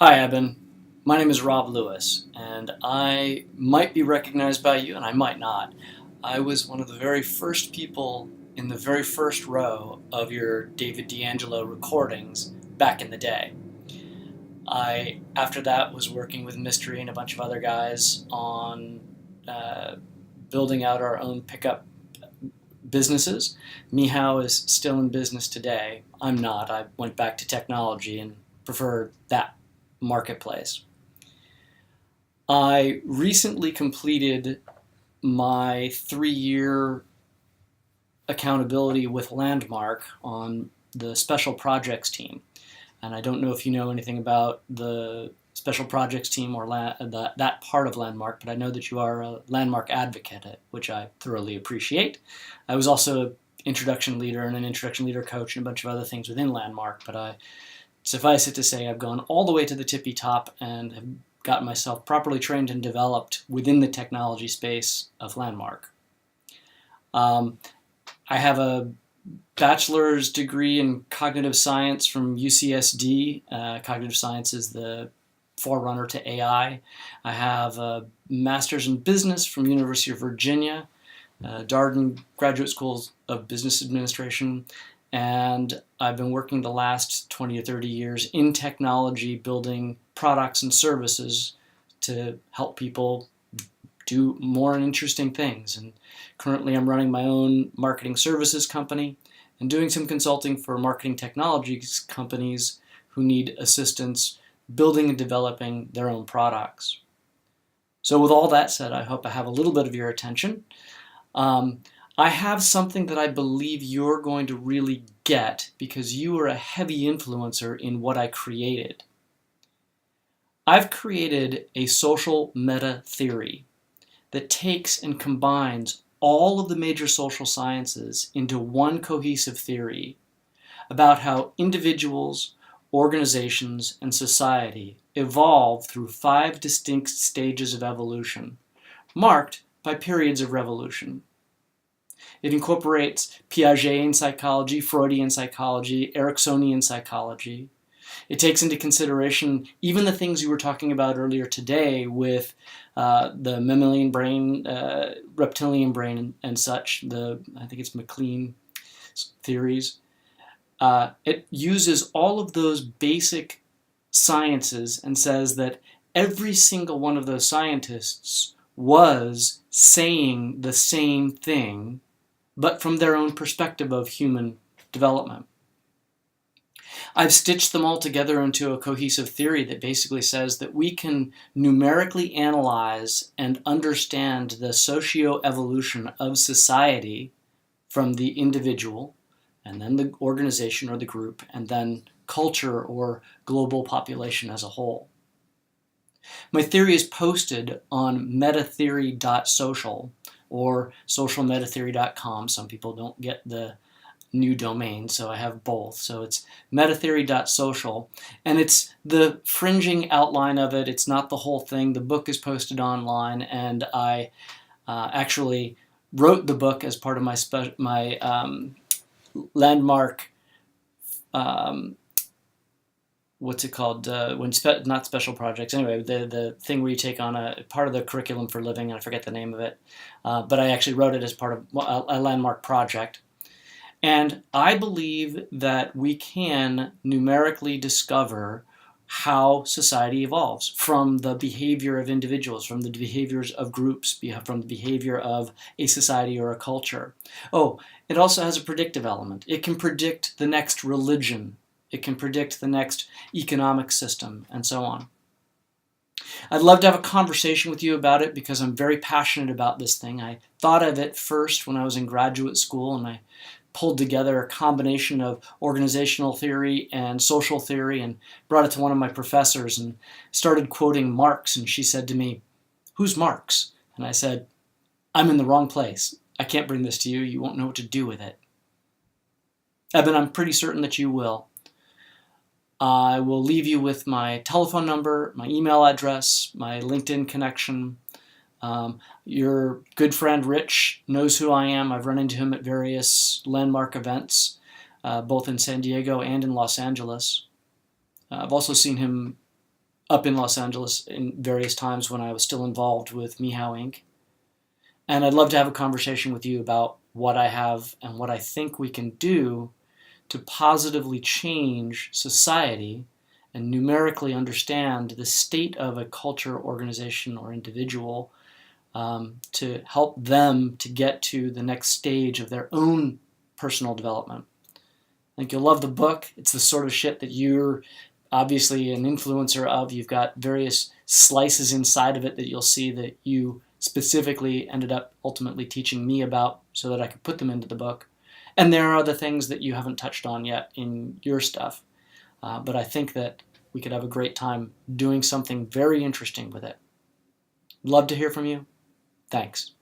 Hi, Eben. My name is Rob Lewis, and I might be recognized by you, and I might not. I was one of the very first people in the very first row of your David D'Angelo recordings back in the day. After that, was working with Mystery and a bunch of other guys on uh, building out our own pickup businesses. Mehow is still in business today. I'm not. I went back to technology and prefer that marketplace. I recently completed my 3-year accountability with Landmark on the special projects team. And I don't know if you know anything about the special projects team or that part of Landmark, but I know that you are a Landmark advocate, which I thoroughly appreciate. I was also an introduction leader and an introduction leader coach and a bunch of other things within Landmark, but suffice it to say I've gone all the way to the tippy top and have gotten myself properly trained and developed within the technology space of Landmark. I have a bachelor's degree in cognitive science from UCSD. Cognitive science is the forerunner to AI. I have a master's in business from University of Virginia, Darden Graduate School of Business Administration, and I've been working the last 20 or 30 years in technology, building products and services to help people do more interesting things. And currently I'm running my own marketing services company and doing some consulting for marketing technologies companies who need assistance building and developing their own products. So with all that said, I hope I have a little bit of your attention. I have something that I believe you're going to really get because you are a heavy influencer in what I created. I've created a social meta theory that takes and combines all of the major social sciences into one cohesive theory about how individuals, organizations, and society evolve through 5 distinct stages of evolution, marked by periods of revolution. It incorporates Piagetian psychology, Freudian psychology, Ericksonian psychology. It takes into consideration even the things you were talking about earlier today with the mammalian brain, reptilian brain, and such. I think it's MacLean theories. It uses all of those basic sciences and says that every single one of those scientists was saying the same thing, but from their own perspective of human development. I've stitched them all together into a cohesive theory that basically says that we can numerically analyze and understand the socio-evolution of society from the individual, and then the organization or the group, and then culture or global population as a whole. My theory is posted on metatheory.social or socialmetatheory.com. Some people don't get the new domain, so I have both. So it's metatheory.social, and it's the fringing outline of it. It's not the whole thing. The book is posted online, and I actually wrote the book as part of my Landmark, what's it called? Not special projects. Anyway, the thing where you take on a part of the curriculum for living, and I forget the name of it. But I actually wrote it as part of a Landmark project. And I believe that we can numerically discover how society evolves from the behavior of individuals, from the behaviors of groups, from the behavior of a society or a culture. Oh, it also has a predictive element. It can predict the next religion. It can predict the next economic system, and so on. I'd love to have a conversation with you about it because I'm very passionate about this thing. I thought of it first when I was in graduate school, and I pulled together a combination of organizational theory and social theory and brought it to one of my professors and started quoting Marx, and she said to me, "Who's Marx?" And I said, "I'm in the wrong place. I can't bring this to you. You won't know what to do with it." Eben, I'm pretty certain that you will. I will leave you with my telephone number, my email address, my LinkedIn connection. Your good friend Rich knows who I am. I've run into him at various Landmark events, both in San Diego and in Los Angeles. I've also seen him up in Los Angeles in various times when I was still involved with Meow Inc. And I'd love to have a conversation with you about what I have and what I think we can do to positively change society and numerically understand the state of a culture, organization, or individual, to help them to get to the next stage of their own personal development. I think you'll love the book. It's the sort of shit that you're obviously an influencer of. You've got various slices inside of it that you'll see that you specifically ended up ultimately teaching me about so that I could put them into the book. And there are other things that you haven't touched on yet in your stuff. But I think that we could have a great time doing something very interesting with it. Love to hear from you. Thanks.